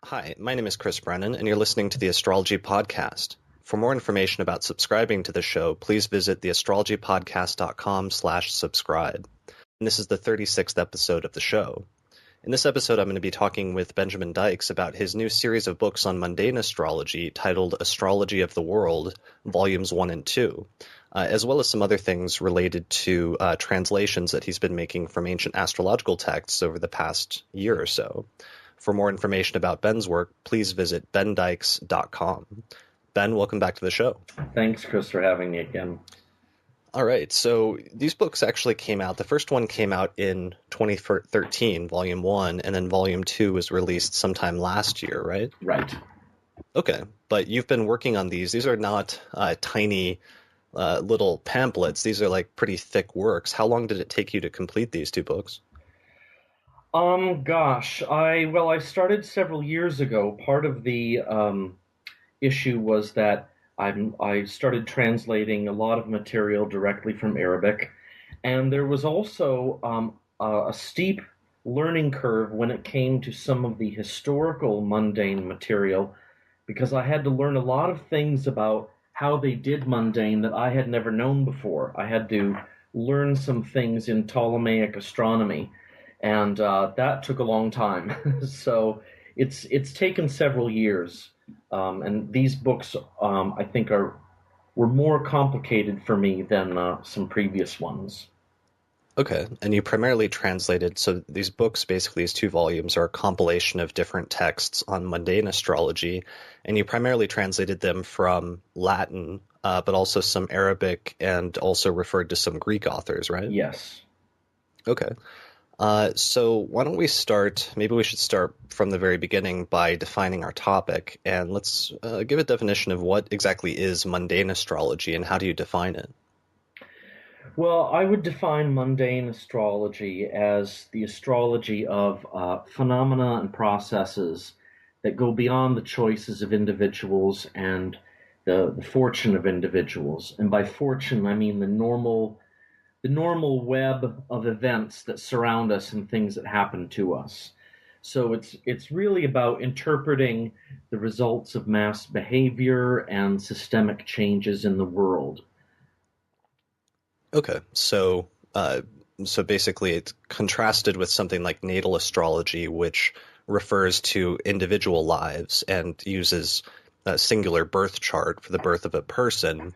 Hi, my name is Chris Brennan, and you're listening to the Astrology Podcast. For more information about subscribing to the show, please visit theastrologypodcast.com/subscribe. And this is the 36th episode of the show. In this episode, I'm going to be talking with Benjamin Dykes about his new series of books on mundane astrology titled Astrology of the World, Volumes 1 and 2, as well as some other things related to translations that he's been making from ancient astrological texts over the past year or so. For more information about Ben's work, please visit bendykes.com. Ben, welcome back to the show. Thanks, Chris, for having me again. All right, so these books actually came out. The first one came out in 2013, Volume 1, and then Volume 2 was released sometime last year, right? Right. Okay, but you've been working on these. These are not tiny little pamphlets. These are like pretty thick works. How long did it take you to complete these two books? I started several years ago. Part of the issue was that I started translating a lot of material directly from Arabic, and there was also a steep learning curve when it came to some of the historical mundane material, because I had to learn a lot of things about how they did mundane that I had never known before. I had to learn some things in Ptolemaic astronomy, and that took a long time. So it's taken several years, and these books I think were more complicated for me than some previous ones. Okay, and you primarily translated, so these books, basically these two volumes, are a compilation of different texts on mundane astrology, and you primarily translated them from Latin, but also some Arabic, and also referred to some Greek authors, right? Yes. Okay. So why don't we start, maybe we should start from the very beginning by defining our topic, and let's give a definition of what exactly is mundane astrology and how do you define it? Well, I would define mundane astrology as the astrology of phenomena and processes that go beyond the choices of individuals and the fortune of individuals. And by fortune, I mean the normal web of events that surround us and things that happen to us. So it's really about interpreting the results of mass behavior and systemic changes in the world. Okay, so basically it's contrasted with something like natal astrology, which refers to individual lives and uses a singular birth chart for the birth of a person,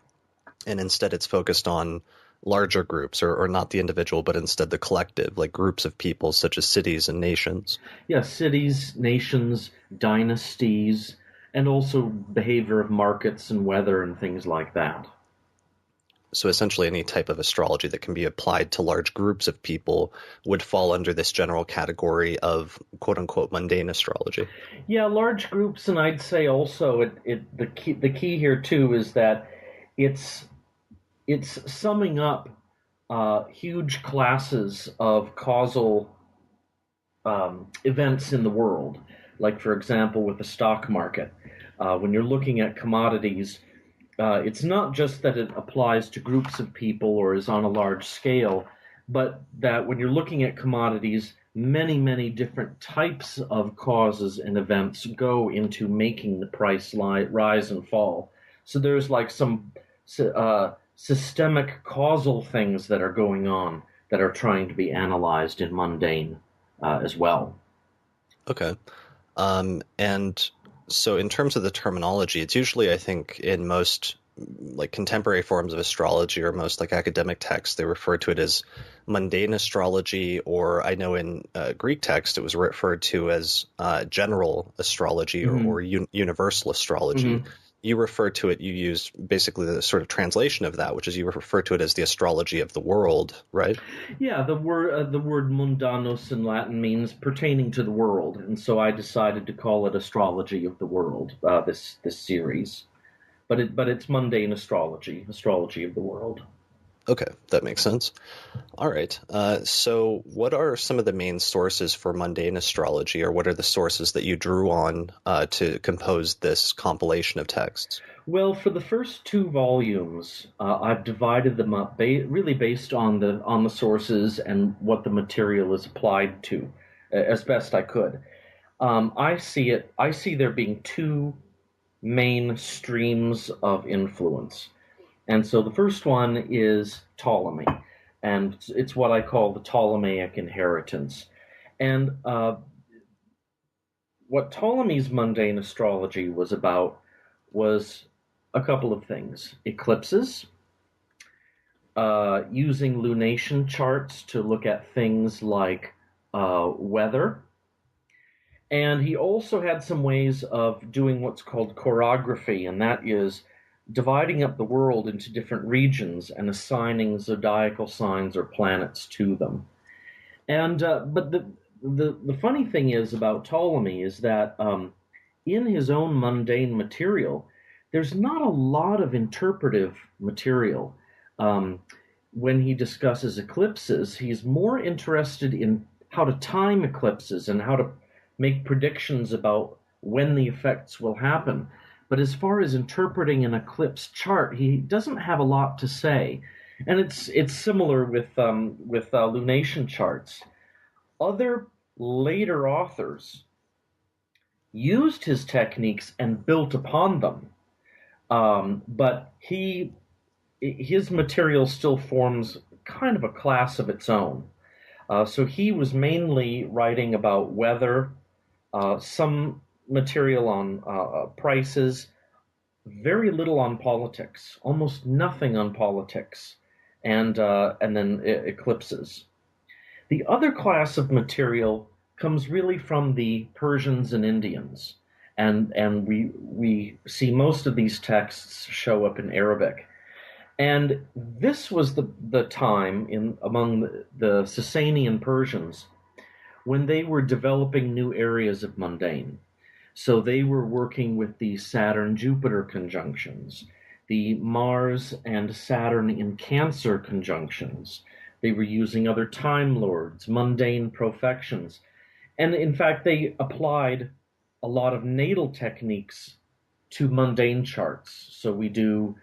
and instead it's focused on larger groups, or not the individual, but instead the collective, like groups of people such as cities and nations. Yeah, cities, nations, dynasties, and also behavior of markets and weather and things like that. So essentially any type of astrology that can be applied to large groups of people would fall under this general category of quote-unquote mundane astrology. Yeah, large groups, and I'd say also the key here too is that it's summing up huge classes of causal events in the world. Like, for example, with the stock market, when you're looking at commodities, it's not just that it applies to groups of people or is on a large scale, but that when you're looking at commodities, many, many different types of causes and events go into making the price rise and fall. So there's like some systemic causal things that are going on that are trying to be analyzed in mundane as well. Okay. And so in terms of the terminology, it's usually, I think, in most like contemporary forms of astrology or most like academic texts, they refer to it as mundane astrology, or I know in Greek text it was referred to as general astrology or universal astrology. Mm-hmm. You refer to it, you use basically the sort of translation of that, which is you refer to it as the astrology of the world, right? Yeah, the word mundanus in Latin means pertaining to the world, and so I decided to call it Astrology of the World, this series. But it's mundane astrology of the world. Okay, that makes sense. All right. So what are some of the main sources for mundane astrology, or what are the sources that you drew on to compose this compilation of texts? Well, for the first two volumes, I've divided them up really based on the sources and what the material is applied to, as best I could. I see there being two main streams of influence. And so the first one is Ptolemy, and it's what I call the Ptolemaic inheritance. And what Ptolemy's mundane astrology was about was a couple of things. Eclipses, using lunation charts to look at things like weather. And he also had some ways of doing what's called chorography, and that is dividing up the world into different regions and assigning zodiacal signs or planets to them. And but the funny thing is about Ptolemy is that in his own mundane material, there's not a lot of interpretive material. When he discusses eclipses, he's more interested in how to time eclipses and how to make predictions about when the effects will happen. But as far as interpreting an eclipse chart, he doesn't have a lot to say. And it's similar with lunation charts. Other later authors used his techniques and built upon them. But his material still forms kind of a class of its own. So he was mainly writing about weather, some material on prices, very little on politics, almost nothing on politics, and then eclipses. The other class of material comes really from the Persians and Indians, and we see most of these texts show up in Arabic. And this was the time among the Sasanian Persians when they were developing new areas of mundane. So they were working with the Saturn-Jupiter conjunctions, the Mars and Saturn in Cancer conjunctions. They were using other Time Lords, mundane profections. And in fact, they applied a lot of natal techniques to mundane charts. So we do,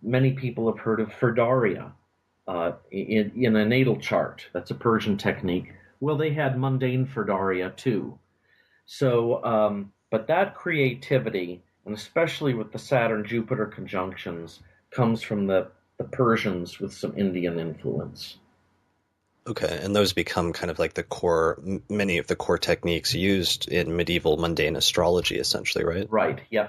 many people have heard of Ferdaria in a natal chart. That's a Persian technique. Well, they had mundane Ferdaria too. So, but that creativity, and especially with the Saturn-Jupiter conjunctions, comes from the Persians with some Indian influence. Okay, and those become kind of like many of the core techniques used in medieval mundane astrology, essentially, right? Right, yeah.